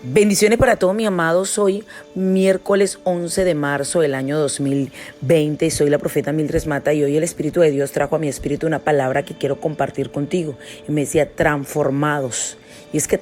Bendiciones para todos mis amados. Hoy miércoles 11 de marzo del año 2020. Soy la profeta Mildred Mata y hoy el Espíritu de Dios trajo a mi espíritu una palabra que quiero compartir contigo. Y me decía transformados. Y es que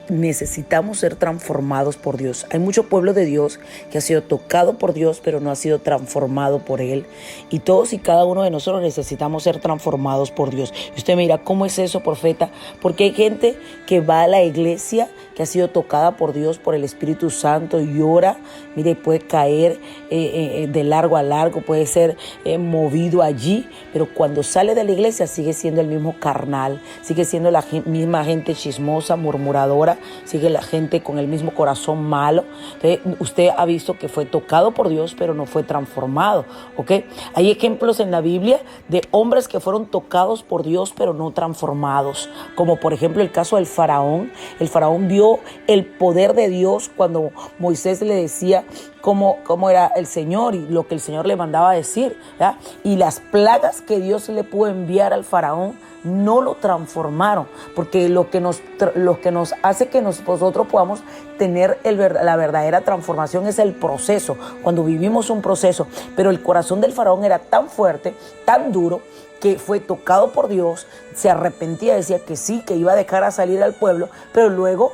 necesitamos ser transformados por Dios. Hay mucho pueblo de Dios que ha sido tocado por Dios, pero no ha sido transformado por Él. Y todos y cada uno de nosotros necesitamos ser transformados por Dios. Y usted me dirá, ¿cómo es eso, profeta? Porque hay gente que va a la iglesia, que ha sido tocada por Dios, por el Espíritu Santo y ora. Mire, puede caer de largo a largo, puede ser movido allí, pero cuando sale de la iglesia sigue siendo el mismo carnal, sigue siendo la misma gente chismosa, murmuradora, sigue la gente con el mismo corazón malo. Entonces, usted ha visto que fue tocado por Dios, pero no fue transformado, ¿ok? Hay ejemplos en la Biblia de hombres que fueron tocados por Dios, pero no transformados, como por ejemplo el caso del faraón. El faraón vio el poder de Dios cuando Moisés le decía cómo era el Señor y lo que el Señor le mandaba a decir, ¿verdad? Y las plagas que Dios le pudo enviar al faraón no lo transformaron, porque lo que nos hace que nosotros podamos tener la verdadera transformación es el proceso, cuando vivimos un proceso. Pero el corazón del faraón era tan fuerte, tan duro, que fue tocado por Dios, se arrepentía, decía que sí, que iba a dejar a salir al pueblo, pero luego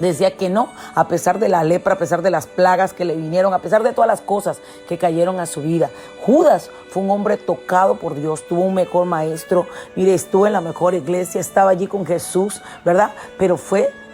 decía que no, a pesar de la lepra, a pesar de las plagas que le vinieron, a pesar de todas las cosas que cayeron a su vida. Judas fue un hombre tocado por Dios, tuvo un mejor maestro, mire, estuvo en la mejor iglesia, estaba allí con Jesús, ¿verdad? Pero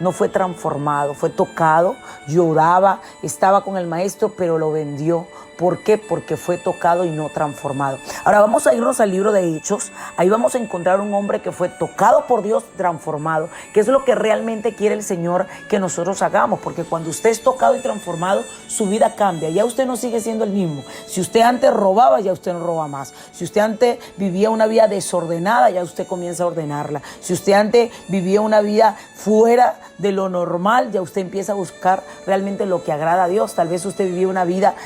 no fue transformado, fue tocado, lloraba, estaba con el maestro, pero lo vendió. ¿Por qué? Porque fue tocado y no transformado. Ahora vamos a irnos al libro de Hechos. Ahí vamos a encontrar un hombre que fue tocado por Dios, transformado, que es lo que realmente quiere el Señor que nosotros hagamos. Porque cuando usted es tocado y transformado, su vida cambia. Ya usted no sigue siendo el mismo. Si usted antes robaba, ya usted no roba más. Si usted antes vivía una vida desordenada, ya usted comienza a ordenarla. Si usted antes vivía una vida fuera de lo normal, ya usted empieza a buscar realmente lo que agrada a Dios. Tal vez usted vivía una vida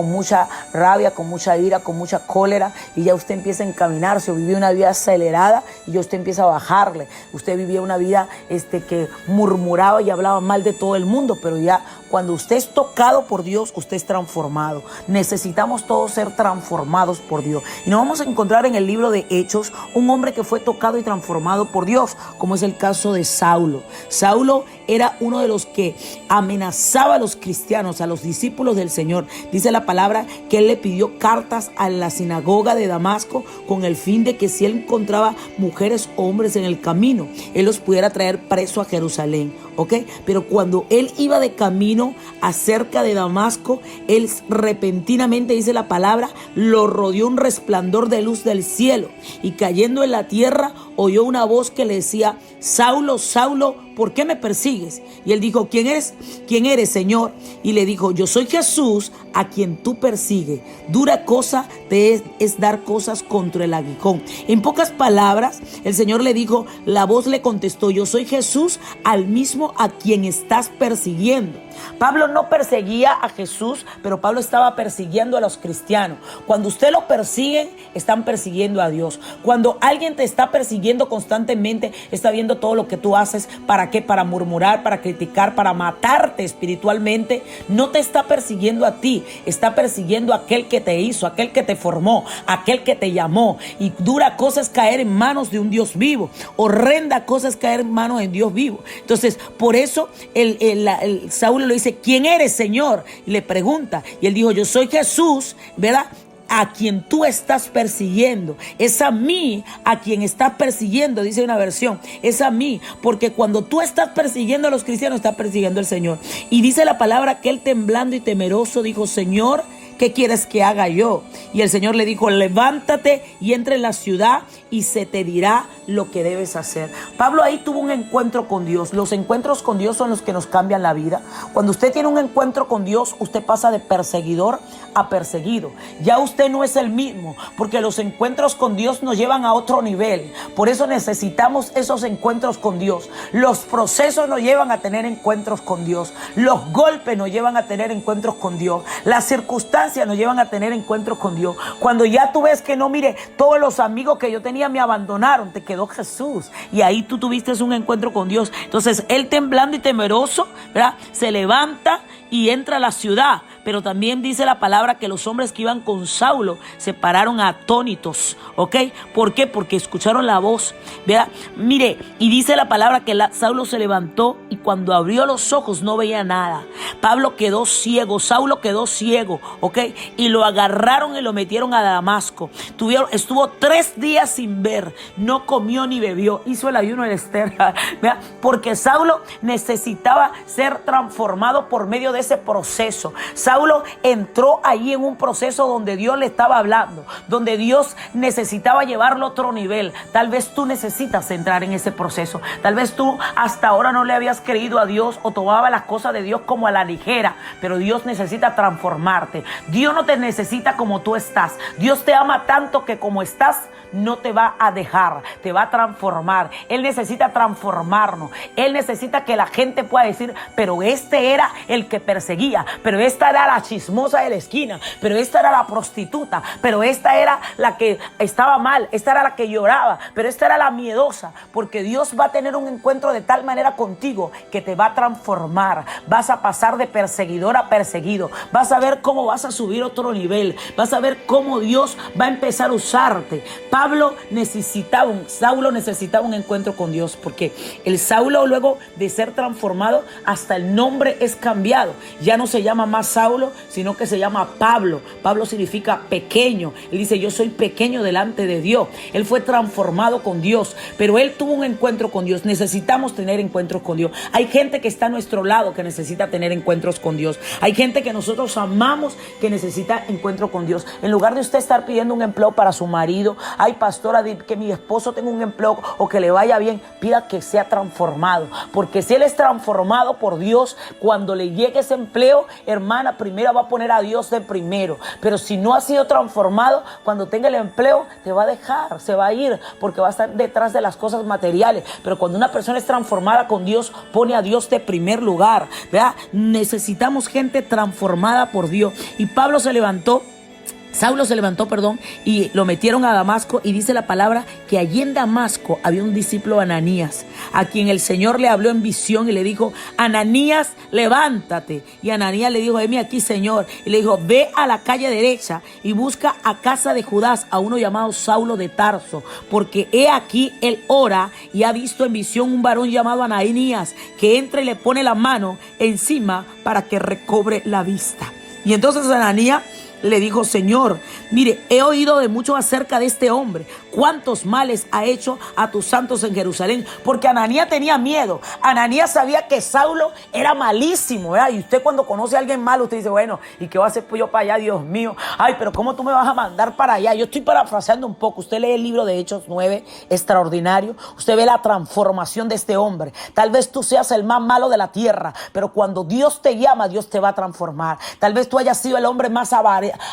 con mucha rabia, con mucha ira, con mucha cólera, y ya usted empieza a encaminarse, o vivía una vida acelerada y ya usted empieza a bajarle. Usted vivía una vida que murmuraba y hablaba mal de todo el mundo, pero ya cuando usted es tocado por Dios, usted es transformado. Necesitamos todos ser transformados por Dios. Y nos vamos a encontrar en el libro de Hechos un hombre que fue tocado y transformado por Dios, como es el caso de Saulo. Saulo era uno de los que amenazaba a los cristianos, a los discípulos del Señor. Dice la palabra que él le pidió cartas a la sinagoga de Damasco con el fin de que si él encontraba mujeres o hombres en el camino, él los pudiera traer preso a Jerusalén, ¿ok? Pero cuando él iba de camino acerca de Damasco, él repentinamente, dice la palabra, lo rodeó un resplandor de luz del cielo, y cayendo en la tierra oyó una voz que le decía: Saulo, Saulo, ¿por qué me persigues? Y él dijo: ¿Quién eres? ¿Quién eres, Señor? Y le dijo: yo soy Jesús a quien tú persigues. Dura cosa te es dar cosas contra el aguijón. En pocas palabras, el Señor le dijo, la voz le contestó: yo soy Jesús, al mismo a quien estás persiguiendo. Pablo no perseguía a Jesús, pero Pablo estaba persiguiendo a los cristianos. Cuando usted lo persiguen, están persiguiendo a Dios. Cuando alguien te está persiguiendo constantemente, está viendo todo lo que tú haces. ¿Para qué? Para murmurar, para criticar, para matarte espiritualmente. No te está persiguiendo a ti, está persiguiendo a aquel que te hizo, aquel que te formó, aquel que te llamó. Y dura cosa es caer en manos de un Dios vivo. Horrenda cosa es caer en manos de Dios vivo. Entonces, por eso el Saulo le dice: ¿quién eres, Señor? Y le pregunta, y él dijo: yo soy Jesús, ¿verdad?, a quien tú estás persiguiendo. Es a mí a quien estás persiguiendo, dice una versión. Es a mí, porque cuando tú estás persiguiendo a los cristianos, estás persiguiendo al Señor. Y dice la palabra que él, temblando y temeroso, dijo: Señor, ¿qué quieres que haga yo? Y el Señor le dijo: levántate y entra en la ciudad y se te dirá lo que debes hacer. Pablo ahí tuvo un encuentro con Dios. Los encuentros con Dios son los que nos cambian la vida. Cuando usted tiene un encuentro con Dios, usted pasa de perseguidor a perseguido. Ya usted no es el mismo, porque los encuentros con Dios nos llevan a otro nivel. Por eso necesitamos esos encuentros con Dios. Los procesos nos llevan a tener encuentros con Dios. Los golpes nos llevan a tener encuentros con Dios. Las circunstancias circunstancias nos llevan a tener encuentros con Dios. Cuando ya tú ves que no, mire, todos los amigos que yo tenía me abandonaron, te quedó Jesús. Y ahí tú tuviste un encuentro con Dios. Entonces él, temblando y temeroso, ¿verdad?, se levanta y entra a la ciudad. Pero también dice la palabra que los hombres que iban con Saulo se pararon atónitos, ¿ok? ¿Por qué? Porque escucharon la voz, ¿verdad? Mire, y dice la palabra que Saulo se levantó y cuando abrió los ojos no veía nada. Saulo quedó ciego, ¿ok? Y lo agarraron y lo metieron a Damasco. Estuvo 3 días sin ver, no comió ni bebió, hizo el ayuno de Esther, ¿verdad? Porque Saulo necesitaba ser transformado por medio de ese proceso. Saulo entró ahí en un proceso donde Dios le estaba hablando, donde Dios necesitaba llevarlo a otro nivel. Tal vez tú necesitas entrar en ese proceso. Tal vez tú hasta ahora no le habías creído a Dios o tomaba las cosas de Dios como a la ligera, pero Dios necesita transformarte. Dios no te necesita como tú estás. Dios te ama tanto que como estás no te va a dejar, te va a transformar. Él necesita transformarnos. Él necesita que la gente pueda decir, pero este era el que perseguía, pero esta era la chismosa de la esquina, pero esta era la prostituta, pero esta era la que estaba mal, esta era la que lloraba, pero esta era la miedosa. Porque Dios va a tener un encuentro de tal manera contigo que te va a transformar. Vas a pasar de perseguidor a perseguido. Vas a ver cómo vas a subir otro nivel. Vas a ver cómo Dios va a empezar a usarte. Saulo necesitaba un encuentro con Dios, porque el Saulo, luego de ser transformado, hasta el nombre es cambiado. Ya no se llama más Saulo, sino que se llama Pablo. Pablo significa pequeño. Él dice, yo soy pequeño delante de Dios. Él fue transformado con Dios, pero él tuvo un encuentro con Dios. Necesitamos tener encuentros con Dios. Hay gente que está a nuestro lado que necesita tener encuentros con Dios. Hay gente que nosotros amamos que necesita encuentro con Dios. En lugar de usted estar pidiendo un empleo para su marido, ay, pastora, que mi esposo tenga un empleo o que le vaya bien, pida que sea transformado. Porque si él es transformado por Dios, cuando le llegue ese empleo, hermana, primero va a poner a Dios de primero. Pero si no ha sido transformado, cuando tenga el empleo, te va a dejar, se va a ir, porque va a estar detrás de las cosas materiales. Pero cuando una persona es transformada con Dios, pone a Dios de primer lugar, ¿verdad? Necesitamos gente transformada por Dios. Y Saulo se levantó, y lo metieron a Damasco, y dice la palabra que allí en Damasco había un discípulo, Ananías, a quien el Señor le habló en visión y le dijo, Ananías, levántate. Y Ananías le dijo, heme aquí, Señor. Y le dijo, ve a la calle derecha y busca a casa de Judas a uno llamado Saulo de Tarso, porque he aquí él ora y ha visto en visión un varón llamado Ananías, que entra y le pone la mano encima para que recobre la vista. Y entonces Ananías le dijo, Señor, mire, he oído de mucho acerca de este hombre. ¿Cuántos males ha hecho a tus santos en Jerusalén? Porque Ananías tenía miedo. Ananías sabía que Saulo era malísimo, ¿verdad? Y usted, cuando conoce a alguien malo, usted dice, bueno, ¿y qué voy a hacer yo para allá, Dios mío? Ay, pero ¿cómo tú me vas a mandar para allá? Yo estoy parafraseando un poco. Usted lee el libro de Hechos 9, extraordinario. Usted ve la transformación de este hombre. Tal vez tú seas el más malo de la tierra, pero cuando Dios te llama, Dios te va a transformar. Tal vez tú hayas sido el hombre más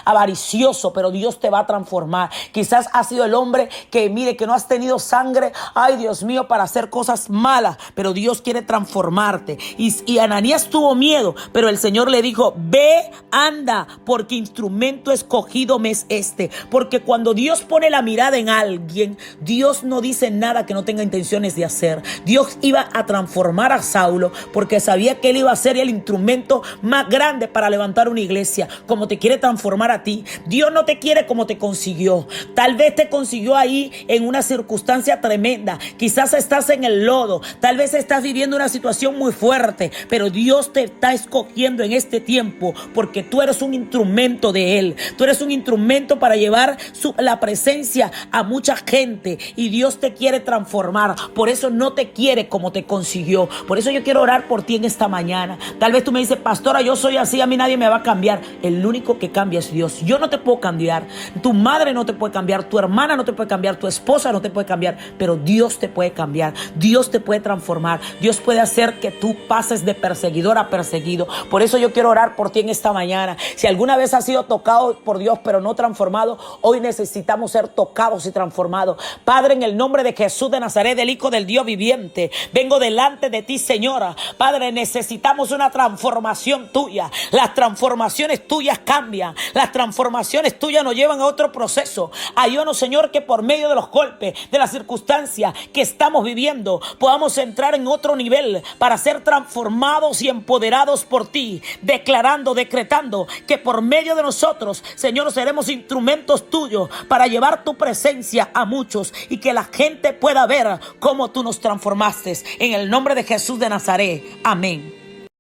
avaricioso, pero Dios te va a transformar. Quizás has sido el hombre que, mire, que no has tenido sangre, ay, Dios mío, para hacer cosas malas, pero Dios quiere transformarte. Y Ananías tuvo miedo, pero el Señor le dijo, ve, anda, porque instrumento escogido me es este. Porque cuando Dios pone la mirada en alguien, Dios no dice nada que no tenga intenciones de hacer. Dios iba a transformar a Saulo porque sabía que él iba a ser el instrumento más grande para levantar una iglesia, como te quiere transformar a ti. Dios no te quiere como te consiguió. Tal vez te consiguió ahí en una circunstancia tremenda. Quizás estás en el lodo. Tal vez estás viviendo una situación muy fuerte, pero Dios te está escogiendo en este tiempo porque tú eres un instrumento de Él. Tú eres un instrumento para llevar la presencia a mucha gente, y Dios te quiere transformar. Por eso no te quiere como te consiguió. Por eso yo quiero orar por ti en esta mañana. Tal vez tú me dices, pastora, yo soy así, a mí nadie me va a cambiar. El único que cambia es Dios. Yo no te puedo cambiar, tu madre no te puede cambiar, tu hermana no te puede cambiar, tu esposa no te puede cambiar, pero Dios te puede cambiar. Dios te puede transformar. Dios puede hacer que tú pases de perseguidor a perseguido. Por eso yo quiero orar por ti en esta mañana. Si alguna vez has sido tocado por Dios pero no transformado, hoy necesitamos ser tocados y transformados. Padre, en el nombre de Jesús de Nazaret, del Hijo del Dios viviente, vengo delante de ti, Señora. Padre, necesitamos una transformación tuya. Las transformaciones tuyas cambian. Las transformaciones tuyas nos llevan a otro proceso. Ayúdanos, Señor, que por medio de los golpes, de las circunstancias que estamos viviendo, podamos entrar en otro nivel para ser transformados y empoderados por ti, declarando, decretando que por medio de nosotros, Señor, seremos instrumentos tuyos para llevar tu presencia a muchos y que la gente pueda ver cómo tú nos transformaste. En el nombre de Jesús de Nazaret. Amén.